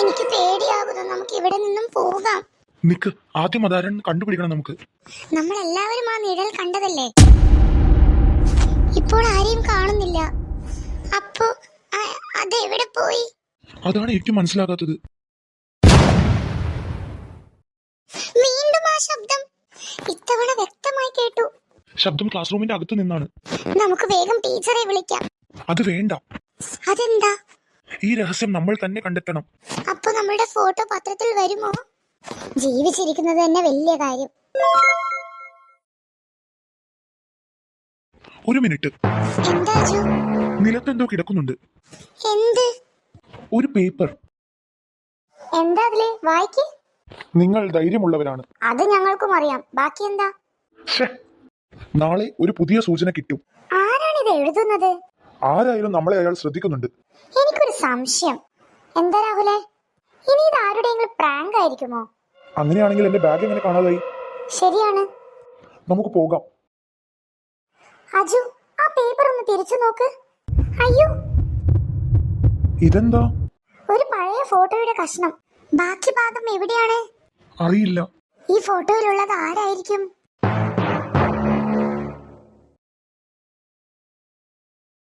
എനിക്ക് പേടിയാകുന്നു. നമുക്ക് ഇവിടെ നിന്നും പോകാം. നിക്ക്, ആദ്യം അതാരെന്ന് കണ്ടുപിടിക്കണം നമുക്ക്. നമ്മൾ എല്ലാവരും ആ നിഴൽ കണ്ടതല്ലേ? ഇപ്പോൾ ആരെയും കാണുന്നില്ല. അപ്പോ അതെവിടെ പോയി? അതാണ് എനിക്ക് മനസ്സിലാകാത്തത്. വീണ്ടും ആ ശബ്ദം ഇത്തവണ വ്യക്തമായി കേട്ടു. ശബ്ദം ക്ലാസ് റൂമിന്റെ അകത്തു നിന്നാണ്. നമുക്ക് വേഗം ടീച്ചറെ വിളിക്കാം. അത് വേണ്ട. അതെന്താ? ഈ രഹസ്യം നമ്മൾ തന്നെ കണ്ടെത്തണം. അപ്പൊ നമ്മളുടെ ഫോട്ടോ പത്രത്തിൽ വരുമോ? ജീവിച്ചിരിക്കുന്നത് തന്നെ വലിയ കാര്യം. ഒരു മിനിറ്റ്. എന്താ ജു? നിലത്തെന്തോ കിടക്കുന്നുണ്ട്. എന്ത്? ഒരു പേപ്പർ. എന്താ അതില്? വായിക്ക്. നിങ്ങൾ ധൈര്യമുള്ളവരാണ്. അത് ഞങ്ങൾക്കും അറിയാം. ബാക്കി എന്താ? നാളെ ഒരു പുതിയ സൂചന കിട്ടും. ആരാണിത് എഴുതുന്നത്? ആരായാലും നമ്മളെ അയാൾ ശ്രദ്ധിക്കുന്നുണ്ട്. എനിക്കൊരു സംശയം. എന്താ രാഹുലെ, ഇനി ഇത് ആരുടെയെങ്കിലും പ്രാങ്ക് ആയിരിക്കുമോ? അങ്ങനെയാണെങ്കിൽ എന്റെ ബാഗ് എങ്ങനെ കാണാതായി? ശരിയാണ്. നമുക്ക് പോകാം. അജു, ആ പേപ്പർ ഒന്ന് തിരിച്ചു നോക്ക്. അയ്യോ, ഇതെന്താ? ഒരു പഴയ ഫോട്ടോയുടെ കഷ്ണം. ബാക്കി ഭാഗം എവിടെയാണ്? അറിയില്ല. ഈ ഫോട്ടോയിലുള്ളത് ആരായിരിക്കും?